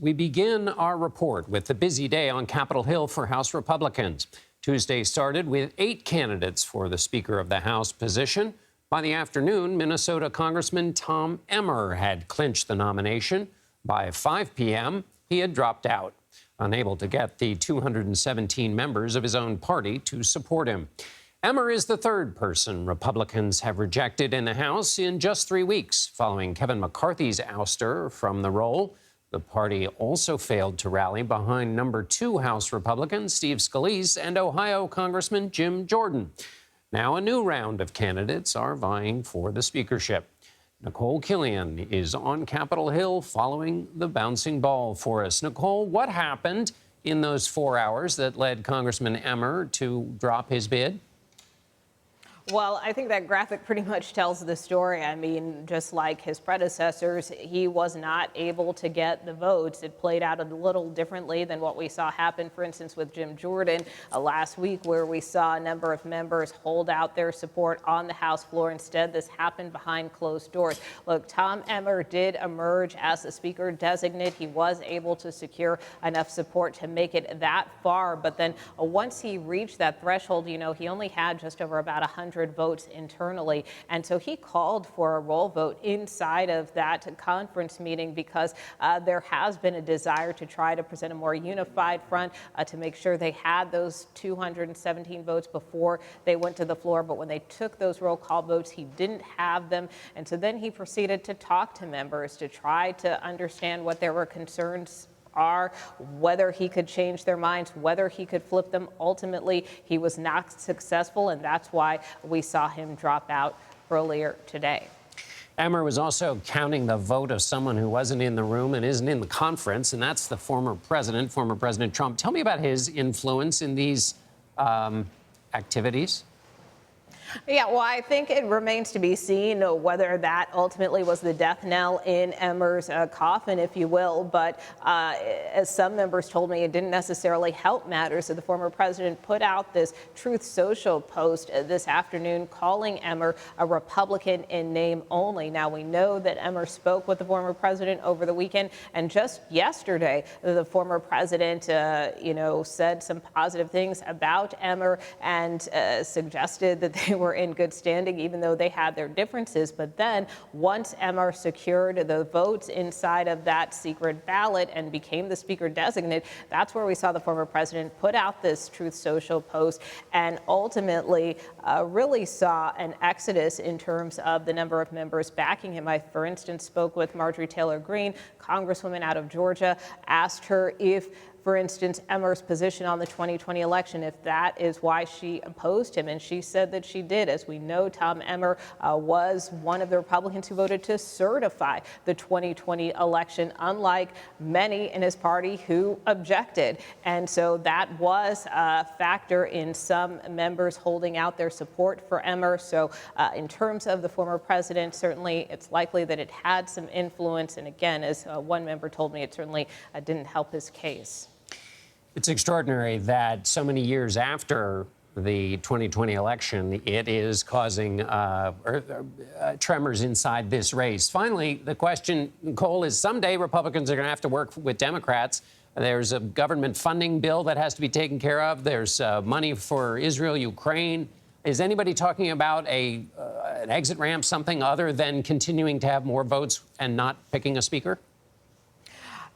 We begin our report with the busy day on Capitol Hill for House Republicans. Tuesday started with 8 candidates for the Speaker of the House position. By the afternoon, Minnesota Congressman Tom Emmer had clinched the nomination. By 5 p.m., he had dropped out, unable to get the 217 members of his own party to support him. Emmer is the third person Republicans have rejected in the House in just 3 weeks, following Kevin McCarthy's ouster from the role. The party also failed to rally behind number 2 House Republican Steve Scalise and Ohio Congressman Jim Jordan. Now a new round of candidates are vying for the speakership. Nikole Killion is on Capitol Hill following the bouncing ball for us. Nikole, what happened in those 4 hours that led Congressman Emmer to drop his bid? Well, I think that graphic pretty much tells the story. I mean, just like his predecessors, he was not able to get the votes. It played out a little differently than what we saw happen, for instance, with Jim Jordan last week, where we saw a number of members hold out their support on the House floor. Instead, this happened behind closed doors. Look, Tom Emmer did emerge as the speaker designate. He was able to secure enough support to make it that far. But then once he reached that threshold, you know, he only had just over about 100 votes internally. And so he called for a roll vote inside of that conference meeting because there has been a desire to try to present a more unified front to make sure they had those 217 votes before they went to the floor. But when they took those roll call votes, he didn't have them. And so then he proceeded to talk to members to try to understand what their concerns are, whether he could change their minds, whether he could flip them. Ultimately, he was not successful, and that's why we saw him drop out earlier today. Emmer was also counting the vote of someone who wasn't in the room and isn't in the conference, and that's the former President Trump. Tell me about his influence in these activities. Yeah, well, I think it remains to be seen whether that ultimately was the death knell in Emmer's coffin, if you will. But as some members told me, it didn't necessarily help matters. So the former president put out this Truth Social post this afternoon calling Emmer a Republican in name only. Now, we know that Emmer spoke with the former president over the weekend. And just yesterday, the former president, said some positive things about Emmer and suggested that they were in good standing, even though they had their differences. But then once Emmer secured the votes inside of that secret ballot and became the speaker designate, that's where we saw the former president put out this Truth Social post and ultimately really saw an exodus in terms of the number of members backing him. I, for instance, spoke with Marjorie Taylor Greene, Congresswoman out of Georgia, asked her if, for instance, Emmer's position on the 2020 election, if that is why she opposed him. And she said that she did. As we know, Tom Emmer was one of the Republicans who voted to certify the 2020 election, unlike many in his party who objected. And so that was a factor in some members holding out their support for Emmer. So in terms of the former president, certainly it's likely that it had some influence. And again, as one member told me, it certainly didn't help his case. It's extraordinary that so many years after the 2020 election, it is causing tremors inside this race. Finally, the question, Nikole, is someday Republicans are going to have to work with Democrats. There's a government funding bill that has to be taken care of. There's money for Israel, Ukraine. Is anybody talking about an exit ramp, something other than continuing to have more votes and not picking a speaker?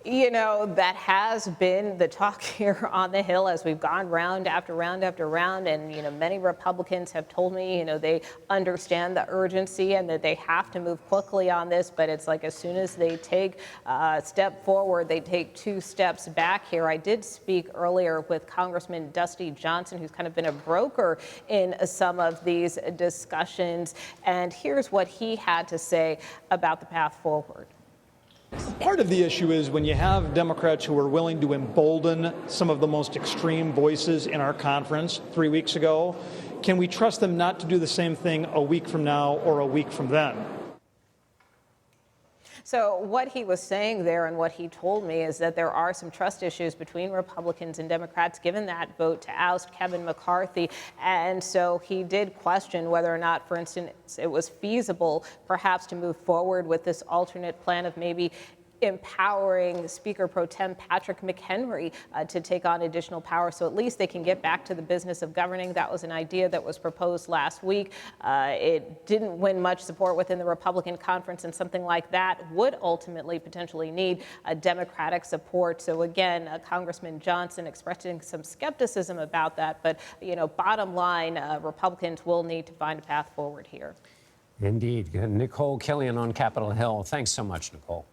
You know, that has been the talk here on the Hill as we've gone round after round after round. And, many Republicans have told me, they understand the urgency and that they have to move quickly on this. But it's like as soon as they take a step forward, they take 2 steps back here. I did speak earlier with Congressman Dusty Johnson, who's kind of been a broker in some of these discussions. And here's what he had to say about the path forward. Part of the issue is when you have Democrats who are willing to embolden some of the most extreme voices in our conference 3 weeks ago, can we trust them not to do the same thing a week from now or a week from then? So what he was saying there and what he told me is that there are some trust issues between Republicans and Democrats given that vote to oust Kevin McCarthy. And so he did question whether or not, for instance, it was feasible perhaps to move forward with this alternate plan of maybe empowering Speaker Pro Tem Patrick McHenry to take on additional power, so at least they can get back to the business of governing. That was an idea that was proposed last week. It didn't win much support within the Republican conference, and something like that would ultimately potentially need Democratic support. So again, Congressman Johnson expressing some skepticism about that, but bottom line, Republicans will need to find a path forward here. Indeed. Nikole Killion on Capitol Hill. Thanks so much, Nikole.